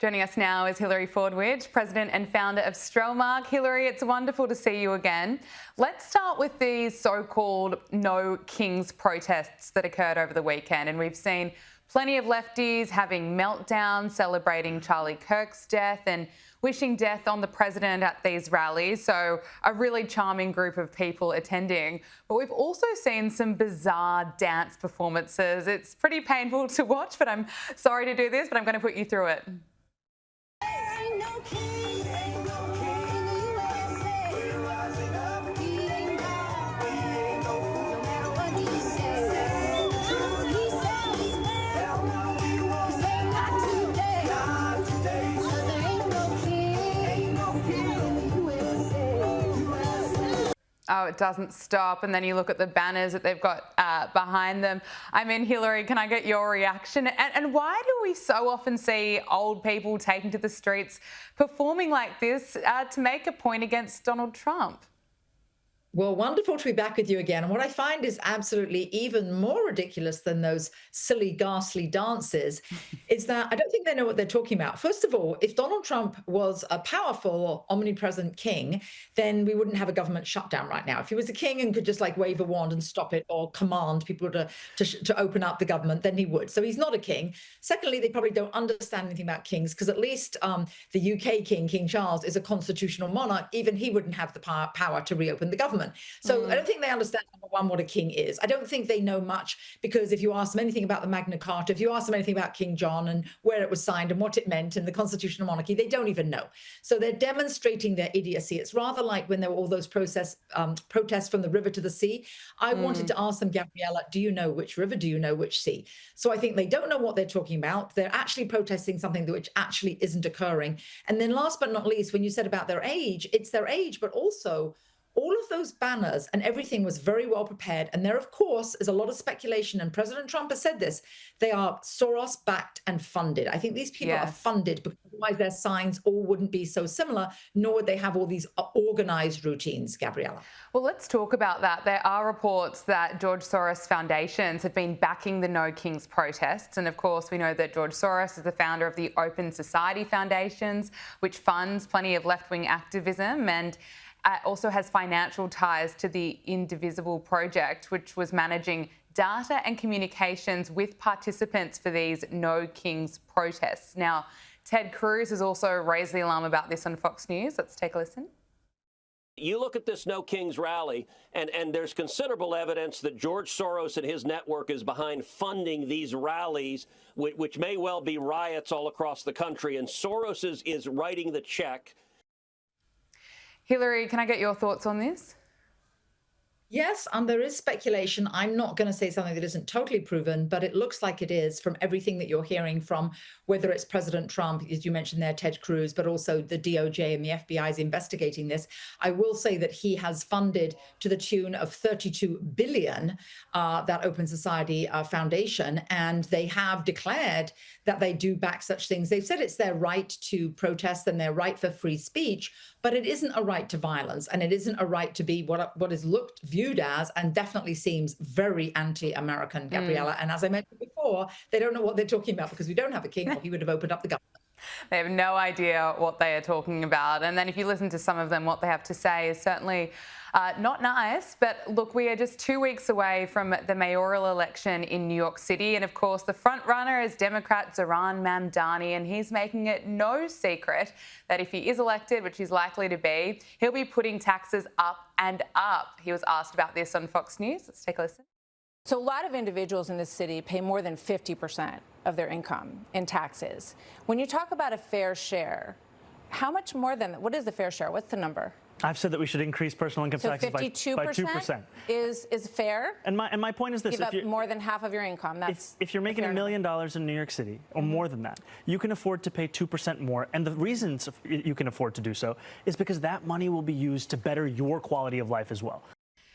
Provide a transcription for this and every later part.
Joining us now is Hilary Fordwich, President and founder of Strellmark. Hilary, it's wonderful to see you again. Let's start with these so-called No Kings protests that occurred over the weekend. And we've seen plenty of lefties having meltdowns, celebrating Charlie Kirk's death and wishing death on the president at these rallies. So a really charming group of people attending. But we've also seen some bizarre dance performances. It's pretty painful to watch, but I'm sorry to do this, but I'm going to put you through it. Oh, it doesn't stop. And then you look at the banners that they've got behind them. I mean, Hilary, can I get your reaction? And why do we so often see old people taking to the streets performing like this to make a point against Donald Trump? Well, wonderful to be back with you again. And what I find is absolutely even more ridiculous than those silly, ghastly dances is that I don't think they know what they're talking about. First of all, if Donald Trump was a powerful, omnipresent king, then we wouldn't have a government shutdown right now. If he was a king and could just like wave a wand and stop it or command people to open up the government, then he would. So he's not a king. Secondly, they probably don't understand anything about kings because at least the UK king, King Charles, is a constitutional monarch. Even he wouldn't have the power to reopen the government. So I don't think they understand, number one, what a king is. I don't think they know much because if you ask them anything about the Magna Carta, if you ask them anything about King John and where it was signed and what it meant and the constitutional monarchy, they don't even know. So they're demonstrating their idiocy. It's rather like when there were all those protests from the river to the sea. I wanted to ask them, Gabriella, do you know which river? Do you know which sea? So I think they don't know what they're talking about. They're actually protesting something which actually isn't occurring. And then last but not least, when you said about their age, it's their age, but also all of those banners and everything was very well prepared. And there, of course, is a lot of speculation. And President Trump has said this. They are Soros-backed and funded. I think these people are funded because otherwise their signs all wouldn't be so similar, nor would they have all these organized routines, Gabriella. Well, let's talk about that. There are reports that George Soros foundations have been backing the No Kings protests. And of course, we know that George Soros is the founder of the Open Society Foundations, which funds plenty of left-wing activism and also has financial ties to the Indivisible Project, which was managing data and communications with participants for these No Kings protests. Now, Ted Cruz has also raised the alarm about this on Fox News. Let's take a listen. You look at this No Kings rally, and there's considerable evidence that George Soros and his network is behind funding these rallies, which may well be riots all across the country. And Soros is writing the check. Hilary, can I get your thoughts on this? Yes, there is speculation. I'm not going to say something that isn't totally proven, but it looks like it is from everything that you're hearing from whether it's President Trump, as you mentioned there, Ted Cruz, but also the DOJ and the FBI is investigating this. I will say that he has funded to the tune of $32 billion that Open Society Foundation, and they have declared that they do back such things. They've said it's their right to protest and their right for free speech, but it isn't a right to violence, and it isn't a right to be what is viewed as and definitely seems very anti-American, Gabriella. And as I mentioned before, they don't know what they're talking about because we don't have a king, or he would have opened up the government. They have no idea what they are talking about. And then if you listen to some of them, what they have to say is certainly not nice. But look, we are just 2 weeks away from the mayoral election in New York City. And of course, the front runner is Democrat Zohran Mamdani. And he's making it no secret that if he is elected, which he's likely to be, he'll be putting taxes up and up. He was asked about this on Fox News. Let's take a listen. So a lot of individuals in this city pay more than 50% of their income in taxes. When you talk about a fair share, how much more than that? What is the fair share? What's the number? I've said that we should increase personal income taxes by 2%. Is fair? And my point is this: give up more than half of your income. That's if you're making $1 million in New York City or more than that, you can afford to pay 2% more. And the reasons you can afford to do so is because that money will be used to better your quality of life as well.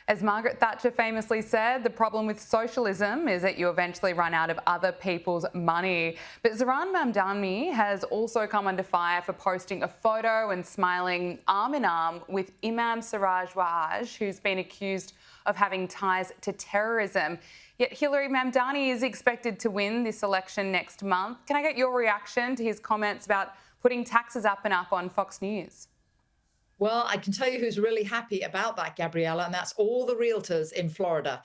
As Margaret Thatcher famously said, the problem with socialism is that you eventually run out of other people's money. But Zohran Mamdani has also come under fire for posting a photo and smiling arm in arm with Imam Siraj Wahhaj, who's been accused of having ties to terrorism. Yet Hillary Mamdani is expected to win this election next month. Can I get your reaction to his comments about putting taxes up and up on Fox News? Well, I can tell you who's really happy about that, Gabriella, and that's all the realtors in Florida,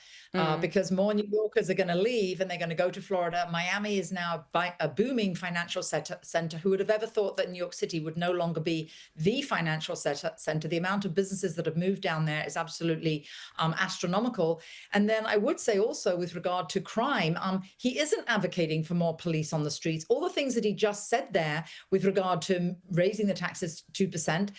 because more New Yorkers are going to leave and they're going to go to Florida. Miami is now a booming financial center. Who would have ever thought that New York City would no longer be the financial center? The amount of businesses that have moved down there is absolutely astronomical. And then I would say also with regard to crime, he isn't advocating for more police on the streets. All the things that he just said there with regard to raising the taxes to 2%,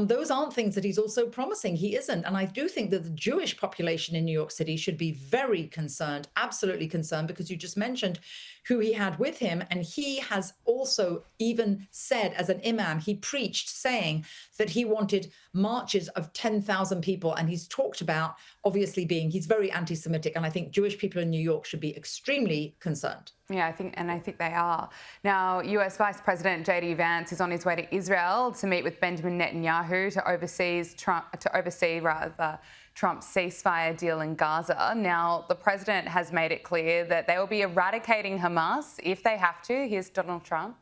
those aren't things that he's also promising. He isn't. And I do think that the Jewish population in New York City should be very concerned, absolutely concerned, because you just mentioned who he had with him. And he has also even said, as an imam, he preached saying that he wanted marches of 10,000 people. And he's talked about obviously he's very anti-Semitic. And I think Jewish people in New York should be extremely concerned. Yeah, I think they are. Now, US Vice President JD Vance is on his way to Israel to meet with Benjamin Netanyahu to oversee Trump's ceasefire deal in Gaza. Now, the president has made it clear that they will be eradicating Hamas if they have to. Here's Donald Trump.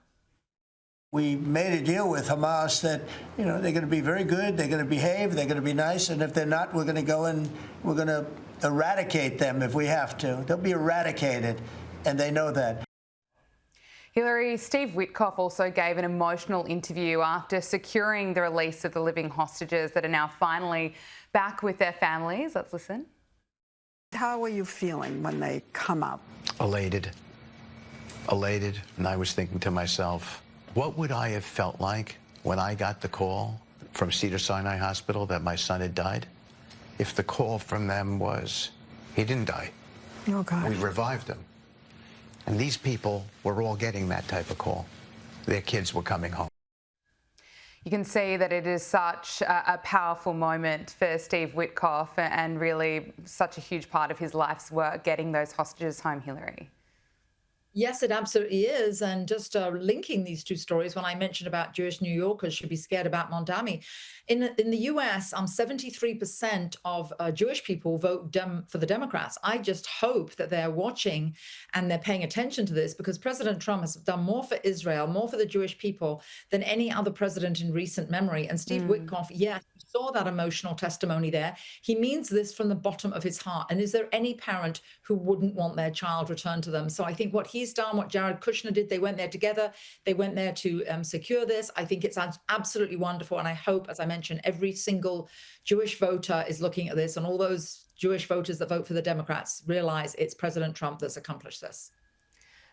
We made a deal with Hamas that, they're going to be very good, they're going to behave, they're going to be nice, and if they're not, we're going to go and we're going to eradicate them if we have to. They'll be eradicated, and they know that. Hillary, Steve Witkoff also gave an emotional interview after securing the release of the living hostages that are now finally back with their families. Let's listen. How are you feeling when they come up? Elated. And I was thinking to myself, what would I have felt like when I got the call from Cedars-Sinai Hospital that my son had died? If the call from them was, he didn't die. Oh, God. We revived him. And these people were all getting that type of call. Their kids were coming home. You can see that it is such a powerful moment for Steve Witkoff and really such a huge part of his life's work, getting those hostages home, Hillary. Yes, it absolutely is. And just linking these two stories, when I mentioned about Jewish New Yorkers should be scared about Mamdani, in the US, 73% of Jewish people vote for the Democrats. I just hope that they're watching and they're paying attention to this, because President Trump has done more for Israel, more for the Jewish people than any other president in recent memory. And Steve Witkoff, yes, you saw that emotional testimony there. He means this from the bottom of his heart. And is there any parent who wouldn't want their child returned to them? So I think what he's done, what Jared Kushner did, they went there together. They went there to secure this. I think it's absolutely wonderful. And I hope, as I mentioned, every single Jewish voter is looking at this, and all those Jewish voters that vote for the Democrats realize it's President Trump that's accomplished this.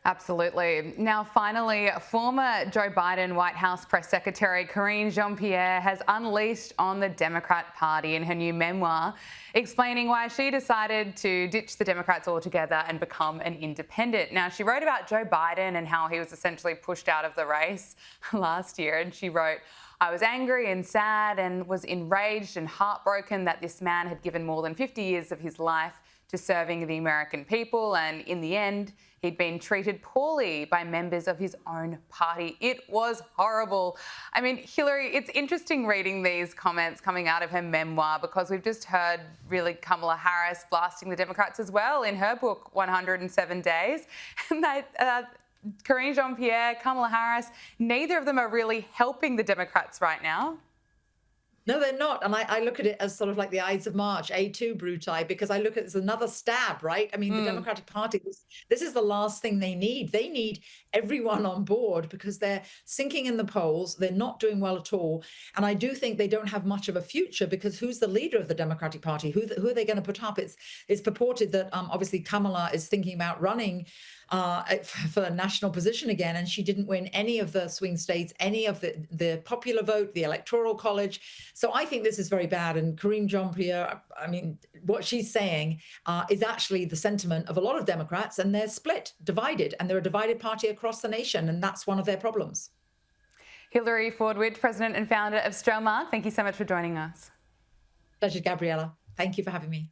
Absolutely. Now, finally, former Joe Biden White House Press Secretary Karine Jean-Pierre has unleashed on the Democrat Party in her new memoir, explaining why she decided to ditch the Democrats altogether and become an independent. Now, she wrote about Joe Biden and how he was essentially pushed out of the race last year, and she wrote, "I was angry and sad and was enraged and heartbroken that this man had given more than 50 years of his life to serving the American people, and in the end, he'd been treated poorly by members of his own party. It was horrible." I mean, Hillary, it's interesting reading these comments coming out of her memoir, because we've just heard really Kamala Harris blasting the Democrats as well in her book, 107 Days. And that Karine Jean-Pierre, Kamala Harris, neither of them are really helping the Democrats right now. No, they're not. And I look at it as sort of like the Ides of March, A2 Bruti, because I look at it as another stab, right? I mean, the Democratic Party, this is the last thing they need. They need everyone on board, because they're sinking in the polls. They're not doing well at all. And I do think they don't have much of a future, because who's the leader of the Democratic Party? Who are they going to put up? It's purported that obviously Kamala is thinking about running for a national position again, and she didn't win any of the swing states, any of the popular vote, the electoral college. So I think this is very bad. And Karine Jean-Pierre, I mean, what she's saying is actually the sentiment of a lot of Democrats, and they're split, divided, and they're a divided party across the nation, and that's one of their problems. Hillary Fordwich, President and founder of Strommark, thank you so much for joining us. Pleasure, Gabriella. Thank you for having me.